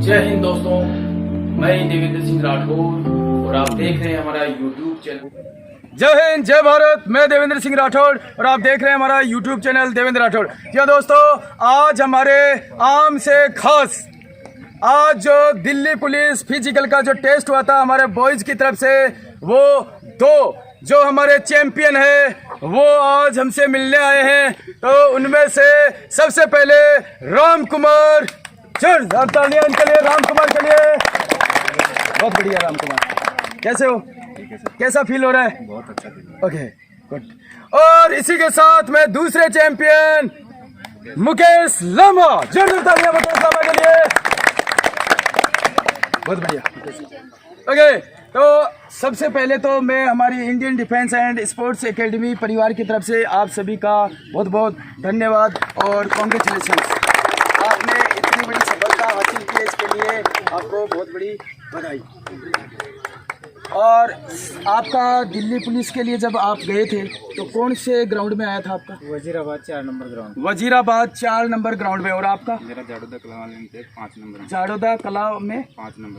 जय हिंद दोस्तों, मैं देवेंद्र सिंह राठौर और आप देख रहे हैं हमारा यूट्यूब चैनल। जय हिंद, जय भारत। मैं देवेंद्र सिंह राठौर और आप देख रहे हैं हमारा यूट्यूब चैनल देवेंद्र राठौर। जी दोस्तों, आज हमारे आम से खास आज जो दिल्ली पुलिस फिजिकल का जो टेस्ट हुआ था हमारे बॉयज की तरफ से, वो दो जो हमारे चैंपियन है वो आज हमसे मिलने आए हैं। तो उनमें से सबसे पहले राम कुमार, तालियां इनके लिए, राम कुमार के लिए। बहुत बढ़िया राम कुमार, कैसे हो? कैसा फील हो रहा है? बहुत अच्छा फील। Okay, good. और इसी के साथ में दूसरे चैंपियन मुकेश लामा, जोरदार तालियां मुकेश लामा के लिए। बहुत बढ़िया। ओके, तो सबसे पहले तो मैं हमारी Indian defence and sports academy परिवार की तरफ से आप सभी का बहुत बहुत धन्यवाद और कॉन्ग्रेचुलेशन। आपने इतनी बड़ी सफलता हासिल की है, इसके लिए आपको बहुत बड़ी बधाई। और आपका दिल्ली पुलिस के लिए जब आप गए थे तो कौन से ग्राउंड में आया था आपका? Wazirabad 4 number ground. Wazirabad 4 number ground में। और आपका? मेरा जाडोदा कला में 5 नंबर। जाडोदा कला में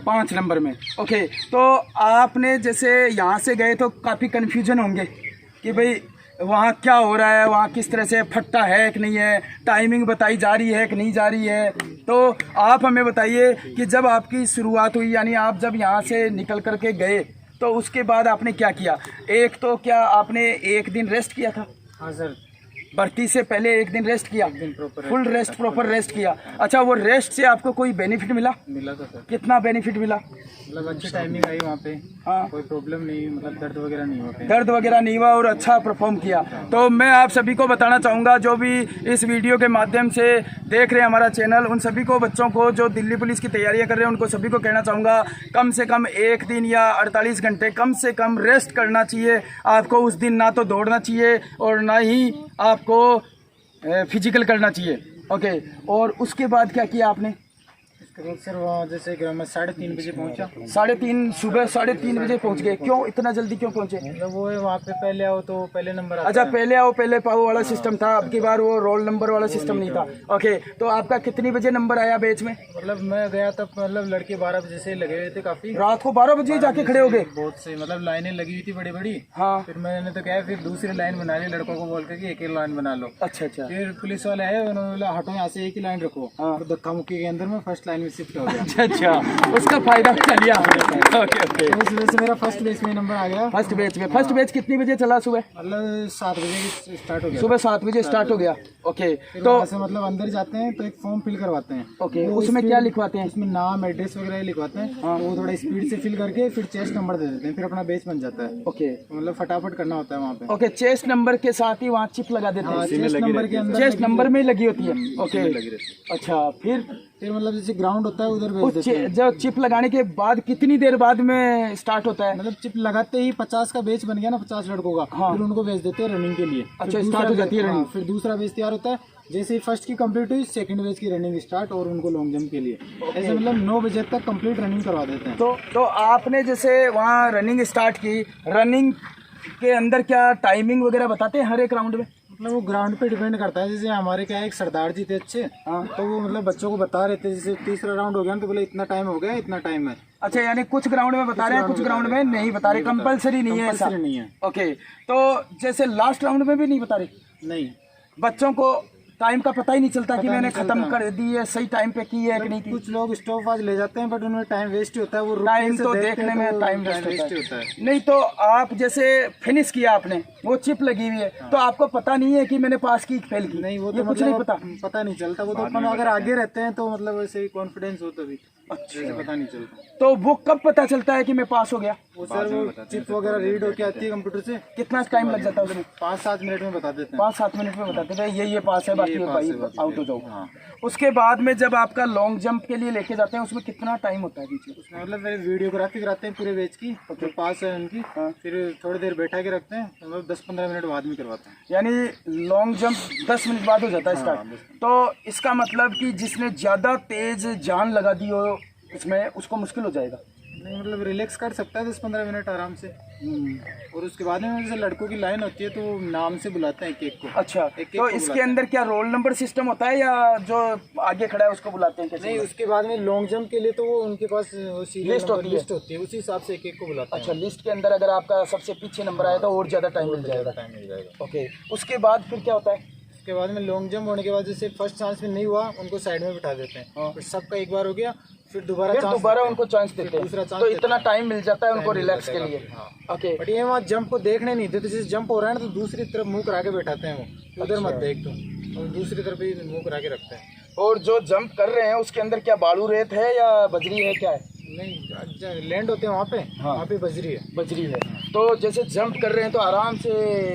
5 नंबर में। ओके, तो आपने जैसे यहाँ से गए तो काफ़ी कन्फ्यूजन होंगे कि भाई वहाँ क्या हो रहा है, वहाँ किस तरह से फट्टा है कि नहीं है, टाइमिंग बताई जा रही है कि नहीं जा रही है। तो आप हमें बताइए कि जब आपकी शुरुआत हुई, यानी आप जब यहाँ से निकल कर के गए तो उसके बाद आपने क्या किया? एक तो क्या आपने एक दिन रेस्ट किया था? हाँ सर, भर्ती से पहले एक दिन रेस्ट किया, दिन फुल रेस्ट, प्रॉपर रेस्ट किया। अच्छा, वो रेस्ट से आपको कोई बेनिफिट मिला? मिला था सर। कितना बेनिफिट मिला? मतलब अच्छी टाइमिंग आई वहाँ पे। हाँ, कोई प्रॉब्लम नहीं, मतलब दर्द वगैरह नहीं हुआ। दर्द वगैरह नहीं हुआ और अच्छा परफॉर्म किया। तो मैं आप सभी को बताना चाहूँगा, जो भी इस वीडियो के माध्यम से देख रहे हैं हमारा चैनल, उन सभी को, बच्चों को जो दिल्ली पुलिस की तैयारियां कर रहे हैं, उनको सभी को कहना चाहूँगा कम से कम एक दिन या 48 घंटे कम से कम रेस्ट करना चाहिए आपको। उस दिन ना तो दौड़ना चाहिए और ना ही आपको फिजिकल करना चाहिए। ओके, और उसके बाद क्या किया आपने? सर वहाँ जैसे मैं 3:30 बजे पहुँचा। 3:30 सुबह 3:30 बजे पहुँच गए? क्यों इतना जल्दी क्यों पहुँचे? मतलब वो है वहाँ पे पहले आओ तो पहले नंबर आता अच्छा, है। पहले आओ पहले पाओ वाला सिस्टम था, अब की बार वो रोल नंबर वाला सिस्टम नहीं था। ओके, तो आपका कितनी बजे नंबर आया बैच में? मतलब मैं गया तब मतलब लड़के 12 बजे से लगे हुए थे काफी। रात को 12 बजे जाके खड़े हो गए? बहुत से, मतलब लाइनें लगी हुई थी बड़ी बड़ी। हाँ, फिर मैंने तो क्या, फिर दूसरी लाइन बना ली लड़कों को बोल के कि एक ही लाइन बना लो। अच्छा अच्छा। फिर पुलिस वाले आए, उन्होंने बोला हटो यहाँ से, एक ही लाइन रखो। हाँ। तो धक्का मुक्की के अंदर में फर्स्ट लाइन में शिफ्ट हो गया। अच्छा, उसका फायदा उठा लिया हमने। ओके ओके, तो इस वजह से मेरा फर्स्ट बेच में नंबर आ गया। फर्स्ट बैच में। फर्स्ट बैच कितनी बजे चला? सुबह मतलब 7 बजे स्टार्ट हो गया। सुबह 7 बजे स्टार्ट हो गया। ओके, तो वहाँ से मतलब अंदर जाते हैं तो एक फॉर्म फिल करवाते हैं। ओके, तो उसमें क्या लिखवाते हैं? उसमें नाम, एड्रेस वगैरह लिखवाते हैं। हाँ। तो वो थोड़ा स्पीड से फिल करके फिर चेस्ट नंबर दे देते हैं, फिर अपना बेच बन जाता है। ओके मतलब फटाफट करना होता है वहाँ पे। ओके, चेस्ट नंबर के साथ ही वहाँ चिप लगा देते हैं? चेस्ट नंबर के अंदर चेस्ट नंबर में ही लगी होती है। ओके, अच्छा, फिर मतलब जैसे ग्राउंड होता है उधर भेज उस देते हैं। जो चिप लगाने के बाद कितनी देर बाद में स्टार्ट होता है? मतलब चिप लगाते ही 50 का बेच बन गया ना, 50 लड़कों का। हाँ। फिर उनको भेज देते हैं रनिंग के लिए। अच्छा, फिर स्टार्ट हो जाती है हाँ, रनिंग। फिर दूसरा बेच तैयार होता है। जैसे ही फर्स्ट की कंप्लीट हुई, सेकंड बेच की रनिंग स्टार्ट, और उनको लॉन्ग जंप के लिए ऐसे मतलब 9 बजे तक कंप्लीट रनिंग करवा देते हैं। तो आपने जैसे वहाँ रनिंग स्टार्ट की, रनिंग के अंदर क्या टाइमिंग वगैरह बताते हैं हर एक राउंड में? मतलब वो ग्राउंड पे डिपेंड करता है। जैसे हमारे क्या है, एक सरदार जी थे अच्छे। हाँ। तो वो मतलब बच्चों को बता रहे थे, जैसे तीसरा राउंड हो गया तो बोले इतना टाइम हो गया, इतना टाइम है। अच्छा, यानी कुछ ग्राउंड में बता रहे हैं, कुछ ग्राउंड में नहीं बता रहे, कंपलसरी नहीं है ऐसा? कंपल्सरी नहीं है। ओके, तो जैसे लास्ट राउंड में भी नहीं बता रहे? नहीं, बच्चों को टाइम का पता ही नहीं चलता कि पता मैंने नहीं खत्म चलता। कर दी है, सही टाइम पे की है कि नहीं की? कुछ लोग स्टॉप आज ले जाते हैं, बट उनमें टाइम वेस्ट ही होता है। वो रुकने टाइम से तो देखते देखने हैं में तो टाइम वेस्ट वेस्ट ही होता है। है। नहीं तो आप जैसे फिनिश किया आपने, वो चिप लगी हुई है, तो आपको पता नहीं है कि मैंने पास की फेल की? नहीं, वो ये तो कुछ नहीं मतलब पता नहीं चलता। वो तो अपन अगर आगे रहते हैं तो मतलब वैसे ही कॉन्फिडेंस हो तभी। अच्छा, पता नहीं चलता। तो वो कब पता चलता है कि मैं पास हो गया? वो सर वो चिप वगैरह रीड होके आती है कंप्यूटर से। कितना टाइम लग जाता है उसमें? 5-7 मिनट में बता देते हैं। 5-7 मिनट में बताते हैं ये पास है, बाकी ये ये पास भाई है, बाकी आउट हो जाओ। हाँ। उसके बाद में जब आपका लॉन्ग जंप के लिए लेके जाते हैं, उसमें कितना टाइम होता है बीच में? उसमें मतलब मेरे वीडियोग्राफी कराते हैं पूरे बैच की, जो पास है उनकी। हाँ। फिर थोड़ी देर बैठा के रखते हैं, मतलब 10-15 मिनट बाद में करवाते हैं। यानी लॉन्ग जंप 10 मिनट बाद हो जाता है स्टार्ट। तो इसका मतलब कि जिसने ज़्यादा तेज जान लगा दी हो इसमें, उसको मुश्किल हो जाएगा। नहीं मतलब रिलैक्स कर सकता है 10-15 मिनट आराम से। और उसके बाद में जैसे लड़कों की लाइन होती है तो नाम से बुलाते हैं एक को। अच्छा, एक तो इसके अंदर क्या रोल नंबर सिस्टम होता है या जो आगे खड़ा है उसको बुलाते हैं? नहीं, उसके बाद में लॉन्ग जंप के लिए तो वो उनके पास लिस्ट होती है, उसी हिसाब से एक को बुलाते हैं। अच्छा, लिस्ट के अंदर अगर आपका सबसे पीछे नंबर आया तो और ज़्यादा टाइम मिल जाएगा। ओके, उसके बाद फिर क्या होता है? उसके बाद में लॉन्ग जंप होने के बाद जैसे फर्स्ट चांस में नहीं हुआ उनको साइड में बिठा देते हैं। फिर सबका एक बार हो गया, फिर दोबारा उनको चांस देते हैं, दूसरा चांस, तो इतना टाइम मिल जाता है उनको रिलैक्स के लिए। ओके, बट ये वहाँ जंप को देखने नहीं देते, जैसे जंप हो रहा है ना तो दूसरी तरफ मुंह करा के बैठाते हैं, वो उधर मत देख तुम, और दूसरी तरफ ही मुंह करा के रखते हैं। और जो जंप कर रहे हैं उसके अंदर क्या बालू रेत है या बजरी है, क्या है? नहीं, लैंड होते हैं वहाँ पे। हाँ, वहाँ पे बजरी है। तो जैसे जंप कर रहे हैं तो आराम से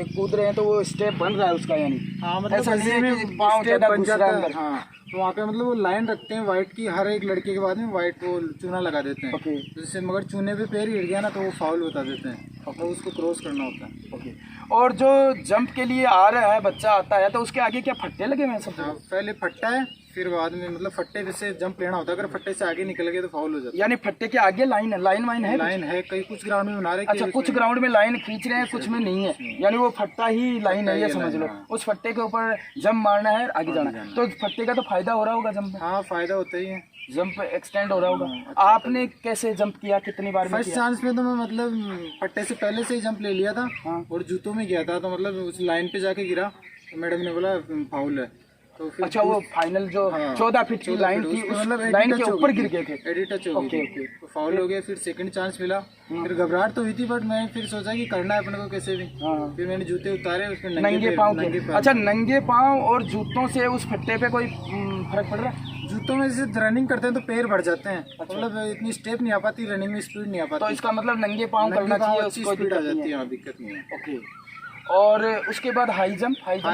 कूद रहे हैं तो वो स्टेप बन रहा है उसका, यानी हाँ मतलब ऐसा नहीं है कि पाँव स्टेप ज़्यादा बन घुस जाता रहा है है। अंदर। हाँ, तो वहाँ पे मतलब वो लाइन रखते हैं वाइट की, हर एक लड़के के बाद में वाइट वो चूना लगा देते हैं। ओके, जैसे मगर चूने पे पैर गिर गया ना तो वो फाउल बता देते हैं, तो उसको क्रॉस करना होता है। ओके, और जो जंप के लिए आ रहा है बच्चा आता है तो उसके आगे क्या फट्टे लगे हुए हैं सब? हाँ, पहले फट्टा है, फिर बाद में मतलब फट्टे से जंप लेना होता है, अगर फट्टे से आगे निकल गए तो फाउल हो जाता है। यानी फट्टे के आगे लाइन है, लाइन वाइन है? लाइन है, कई कुछ ग्राउंड में बना रहे। अच्छा, कुछ ग्राउंड में लाइन खींच रहे हैं, कुछ में नहीं है, यानी वो फट्टा ही लाइन है, ये समझ लो। उस फट्टे के ऊपर जंप मारना है, आगे जाना है, तो फट्टे का तो फायदा हो रहा होगा जंप में? हाँ, फायदा होता ही है, जंप एक्सटेंड हो रहा होगा। आपने कैसे जंप किया, कितनी बार? फर्स्ट चांस में तो मैं मतलब फट्टे से पहले से ही जंप ले लिया था। और जूतों में गया था, तो मतलब उस लाइन पे जाके गिरा तो मैडम ने बोला फाउल है। तो फिर अच्छा, वो फाइनल जो 14 फीट की लाइन थी उस लाइन के ऊपर गिर गए थे, एडी टच हो गई, तो फाउल हो गया। फिर सेकंड चांस मिला, फिर घबराहट तो हुई थी, बट मैं फिर सोचा कि करना है अपने को कैसे भी। फिर मैंने जूते उतारे, उसमें नंगे पाँव के। अच्छा, नंगे पाँव और जूतों से उस फट्टे पे कोई फर्क पड़ रहा है? जूतों में जैसे रनिंग करते हैं तो पैर बढ़ जाते हैं, मतलब इतनी स्टेप नहीं आ पाती, रनिंग में स्पीड नहीं आ पाती। तो इसका मतलब नंगे पाँव करना चाहिए, अच्छी स्पीड आ जाती है, दिक्कत नहीं है। ओके, और उसके बाद हाई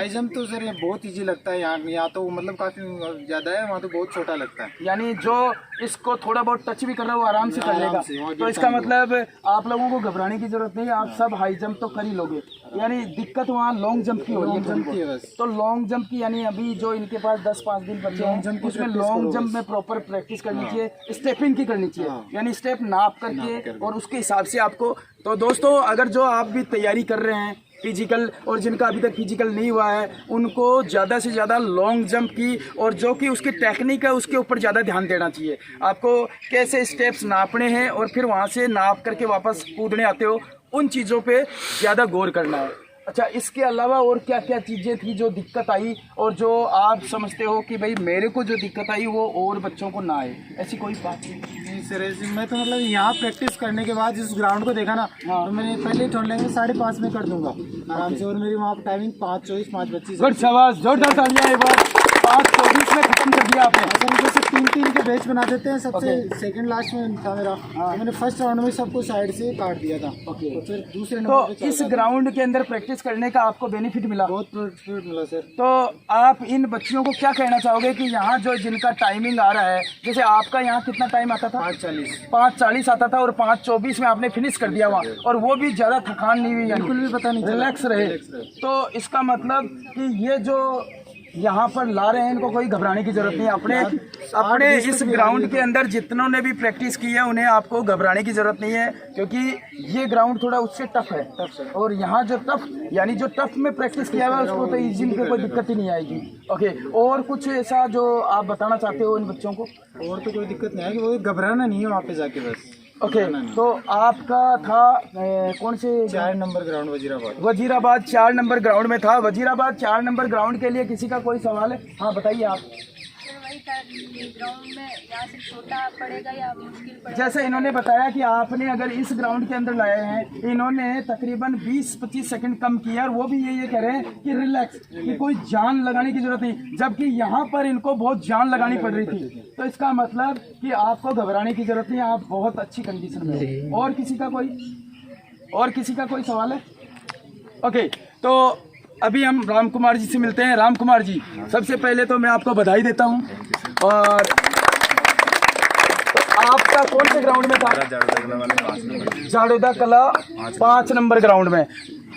जंप तो सर ये बहुत इजी लगता है। यहाँ तो मतलब काफी ज्यादा है, वहाँ तो बहुत छोटा लगता है। यानी जो इसको थोड़ा बहुत टच भी कर रहा है वो आराम से कर लेगा। तो इसका मतलब आप लोगों को घबराने की जरूरत नहीं है, आप सब हाई जंप तो कर ही लोगे। यानी दिक्कत वहाँ लॉन्ग जंप की हो रही है। तो लॉन्ग जंप की यानी अभी जो इनके पास 10-5 दिन बचे हैं उसमें लॉन्ग जंप में प्रॉपर प्रैक्टिस करनी चाहिए, स्टेपिंग की करनी चाहिए, यानी स्टेप नाप करके और उसके हिसाब से आपको। तो दोस्तों, अगर जो आप भी तैयारी कर रहे हैं फिजिकल और जिनका अभी तक फिजिकल नहीं हुआ है, उनको ज़्यादा से ज़्यादा लॉन्ग जंप की और जो कि उसकी टेक्निक है उसके ऊपर ज़्यादा ध्यान देना चाहिए। आपको कैसे स्टेप्स नापने हैं और फिर वहाँ से नाप करके वापस कूदने आते हो, उन चीज़ों पे ज़्यादा गौर करना है। अच्छा, इसके अलावा और क्या क्या चीज़ें थी जो दिक्कत आई और जो आप समझते हो कि भाई मेरे को जो दिक्कत आई वो और बच्चों को ना आए, ऐसी कोई बात नहीं? सर मैं तो मतलब यहाँ प्रैक्टिस करने के बाद जिस ग्राउंड को देखा ना, तो मैंने पहले थोड़ी लैंग्वेज 5:30 में कर दूंगा आराम से, और मेरी वहाँ टाइमिंग 5:24, 5:25। गुड, शाबाश, जोरदार तालियां एक बार। 5:24 में खत्म कर दिया आपने। सर जैसे 3-3 के बैच बना देते हैं, सबसे सेकंड लास्ट में था मेरा, तो मैंने फर्स्ट राउंड में सबको साइड से काट दिया था। तो फिर दूसरे नंबर तो इस ग्राउंड के अंदर प्रैक्टिस करने का आपको बेनिफिट मिला? बहुत बेनिफिट मिला सर। तो आप इन बच्चियों को क्या कहना चाहोगे कि यहाँ जो जिनका टाइमिंग आ रहा है, जैसे आपका यहाँ कितना टाइम आता था? 5:40 आता था और 5:24 में आपने फिनिश कर दिया वहाँ, और वो भी ज़्यादा थकान नहीं हुई, बिल्कुल भी पता नहीं, रिलैक्स रहे। तो इसका मतलब कि ये जो यहाँ पर ला रहे हैं इनको कोई घबराने की जरूरत नहीं है। अपने इस ग्राउंड के अंदर जितनों ने भी प्रैक्टिस की है उन्हें आपको घबराने की जरूरत नहीं है, क्योंकि ये ग्राउंड थोड़ा उससे टफ है। और यहाँ जो टफ यानी जो टफ में प्रैक्टिस किया हुआ है उसको तो इजी में कोई दिक्कत ही नहीं आएगी। ओके, और कुछ ऐसा जो आप बताना चाहते हो इन बच्चों को? और तो कोई दिक्कत नहीं आएगी, वो घबराना नहीं है वहाँ पे जाके बस। ओके, तो आपका था कौन से? 4 number ground, Wazirabad 4 number ground में था। वजीराबाद 4 नंबर ग्राउंड के लिए किसी का कोई सवाल है? हाँ, बताइए आप। वही था, ग्राउंड में यहाँ से छोटा पड़ेगा या मुश्किल पड़ेगा? जैसे इन्होंने बताया कि आपने अगर इस ग्राउंड के अंदर लाए हैं, इन्होंने तकरीबन 20-25 सेकंड कम किया और वो भी ये कह रहे हैं कि रिलैक्स, कि कोई जान लगाने की जरूरत नहीं, जबकि यहाँ पर इनको बहुत जान लगानी पड़ रही थी। तो इसका मतलब कि आपको घबराने की जरूरत नहीं, आप बहुत अच्छी कंडीशन में। और किसी का कोई सवाल है? ओके, तो अभी हम राम कुमार जी से मिलते हैं। राम कुमार जी, सबसे पहले तो मैं आपको बधाई देता हूं। और तो आपका कौन से ग्राउंड में था? जाडोदा कला 5 नंबर ग्राउंड में।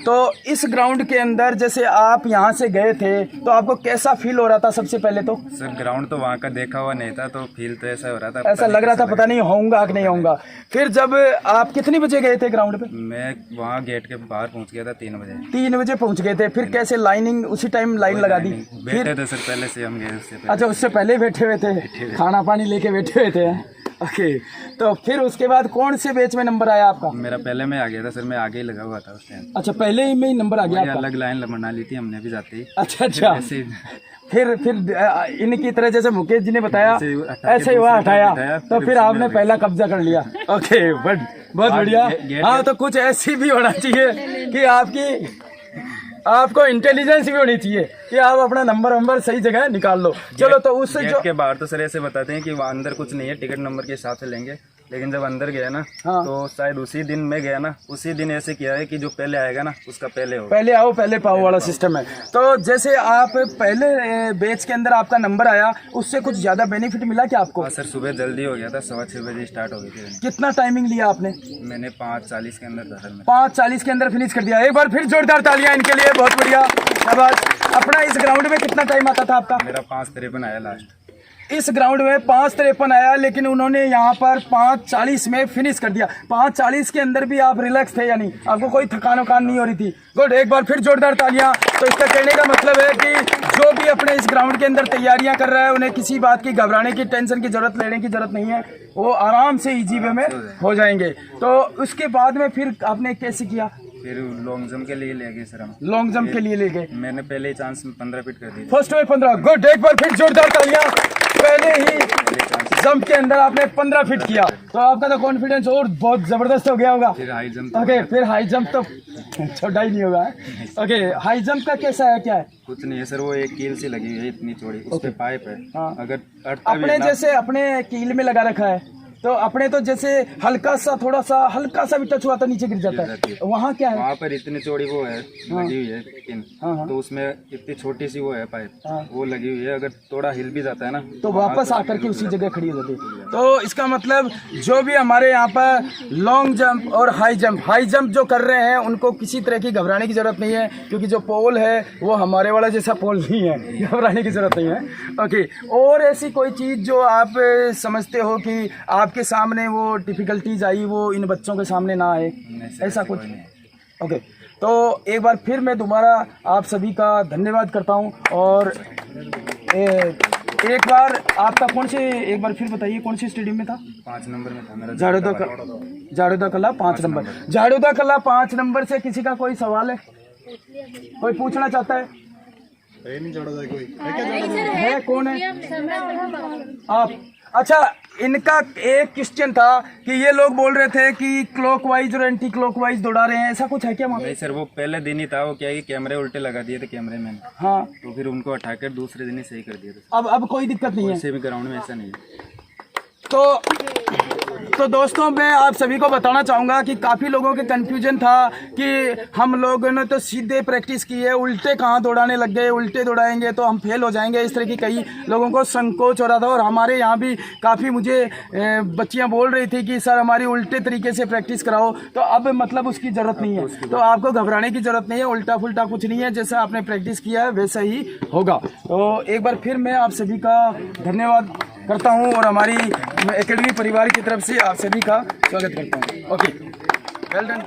तो इस ग्राउंड के अंदर जैसे आप यहाँ से गए थे तो आपको कैसा फील हो रहा था? सबसे पहले तो सर ग्राउंड तो वहाँ का देखा हुआ नहीं था, तो फील तो ऐसा हो रहा था, ऐसा लग रहा था पता नहीं होऊंगा कि नहीं होऊंगा। फिर जब आप कितनी बजे गए थे ग्राउंड पे? मैं वहाँ गेट के बाहर पहुँच गया था 3 बजे। 3 बजे पहुंच गए थे। फिर कैसे लाइनिंग उसी टाइम लाइन लगा दी? बैठे थे सर पहले से, हम गए उससे पहले। अच्छा, उससे पहले बैठे हुए थे, खाना पानी लेके बैठे हुए थे। ओके, तो फिर उसके बाद कौन से बैच में नंबर आया आपका? मेरा पहले में आ गया था सर, मैं आगे ही लगा हुआ था उस टाइम। अच्छा, पहले ही में ही नंबर आ गया आपका? अलग लाइन बना ली थी हमने भी जाते ही। अच्छा अच्छा। ऐसे फिर इनकी तरह जैसे मुकेश जी ने बताया ऐसे ही हुआ, हटाया तो फिर आपने पहला कब्जा कर लिया। ओके, बहुत बढ़िया। हाँ, तो कुछ ऐसी भी होना चाहिए कि आपको इंटेलिजेंस भी होनी चाहिए कि आप अपना नंबर सही जगह निकाल लो। चलो, तो उससे जो के बाहर तो सर ऐसे बताते हैं कि वहाँ अंदर कुछ नहीं है, टिकट नंबर के हिसाब से लेंगे, लेकिन जब अंदर गया ना हाँ। तो शायद उसी दिन मैं गया ना, उसी दिन ऐसे किया है कि जो पहले आएगा ना उसका पहले हो, पहले आओ पहले पाओ वाला सिस्टम है। तो जैसे आप पहले बैच के अंदर आपका नंबर आया, उससे कुछ ज्यादा बेनिफिट मिला क्या आपको? हाँ सर, सुबह जल्दी हो गया था, 6:15 बजे स्टार्ट हो गई थी। कितना टाइमिंग लिया आपने? मैंने 5:40 के अंदर था सर। 5:40 के अंदर फिनिश कर दिया। एक बार फिर जोरदार तालियां इनके लिए, बहुत बढ़िया, शाबाश। अपना इस ग्राउंड में कितना टाइम आता था आपका? मेरा 5:53 आया लास्ट। इस ग्राउंड में 5:53 आया, लेकिन उन्होंने यहाँ पर 5:40 में फिनिश कर दिया। 5:40 के अंदर भी आप रिलैक्स थे, यानी आपको कोई थकान वकान नहीं हो रही थी। गुड, एक बार फिर जोरदार तालियां। तो इसका कहने का मतलब है कि जो भी अपने इस ग्राउंड के अंदर तैयारियां कर रहा है, उन्हें किसी बात की घबराने की, टेंशन की जरूरत, लेने की जरूरत नहीं है, वो आराम से इजी वे में हो जाएंगे। तो उसके बाद में फिर आपने कैसे किया? फिर लॉन्ग जंप के लिए ले गए सर हम। लॉन्ग जंप के लिए ले गए? मैंने पहले ही चांस में 15 फीट कर दी। फर्स्ट में 15। गुड, एक बार फिर जोरदार तालियां। पहले ही जंप के अंदर आपने 15 फीट किया, तो आपका तो कॉन्फिडेंस और बहुत जबरदस्त हो गया होगा। फिर हाई जंप। ओके, फिर हाई जंप तो छोटा ही नहीं होगा। ओके, हाई जंप का कैसा है, क्या है? कुछ नहीं है सर, वो एक कील सी लगी हुई है इतनी चौड़ी, उस पे पाइप है। हाँ। अगर अड़ता भी अपने है ना, जैसे अपने कील में लगा रखा है, तो अपने तो जैसे हल्का सा भी टच हुआ तो नीचे गिर जाता है। वहाँ क्या है? वहाँ पर इतनी चौड़ी वो है लगी हुई है पिन, हाँ। तो उसमें इतनी छोटी सी वो है पाइप, हाँ। वो लगी हुई है। अगर थोड़ा हिल भी जाता है ना तो वापस आकर के उसी जगह खड़ी हो जाती है। तो इसका मतलब जो भी हमारे यहाँ पर लॉन्ग जंप और हाई जंप जो कर रहे हैं, उनको किसी तरह की घबराने की जरूरत नहीं है, क्योंकि जो पोल है वो हमारे वाला जैसा पोल नहीं है, घबराने की जरूरत नहीं है। ओके, और ऐसी कोई चीज़ जो आप समझते हो कि आपके सामने वो डिफिकल्टीज आई, वो इन बच्चों के सामने ना आए, ऐसा कुछ? ओके, तो एक बार फिर मैं दोबारा आप सभी का धन्यवाद करता हूं। और एक बार आपका एक बार फिर बताइए कौन से स्टेडियम में था? 5 नंबर में था मेरा। झाड़ूदा कला 5 नंबर। झाड़ूदा कला 5 नंबर से किसी का कोई सवाल है, कोई पूछना चाहता है? है, कौन है आप? अच्छा, इनका एक क्वेश्चन था कि ये लोग बोल रहे थे कि क्लॉकवाइज और एंटी क्लॉकवाइज दौड़ा रहे हैं, ऐसा कुछ है क्या? नहीं सर, वो पहले दिन ही था, वो क्या है कि कैमरे उल्टे लगा दिए थे कैमरे मैन। हाँ, तो फिर उनको हटाकर दूसरे दिन ही सही कर दिया था। अब कोई दिक्कत नहीं है? किसी भी ग्राउंड में ऐसा नहीं है। तो दोस्तों, मैं आप सभी को बताना चाहूँगा कि काफ़ी लोगों के कंफ्यूजन था कि हम लोगों ने तो सीधे प्रैक्टिस की है, उल्टे कहाँ दौड़ाने लग गए, उल्टे दौड़ाएंगे तो हम फेल हो जाएंगे, इस तरह की कई लोगों को संकोच हो रहा था। और हमारे यहाँ भी काफ़ी मुझे बच्चियाँ बोल रही थी कि सर हमारी उल्टे तरीके से प्रैक्टिस कराओ। तो अब मतलब उसकी ज़रूरत नहीं है, तो आपको घबराने की ज़रूरत नहीं है, उल्टा फुल्टा कुछ नहीं है, जैसा आपने प्रैक्टिस किया है वैसा ही होगा। तो एक बार फिर मैं आप सभी का धन्यवाद करता हूं और हमारी एकेडमी परिवार की तरफ से आप सभी का स्वागत करता हूं। Okay, well done.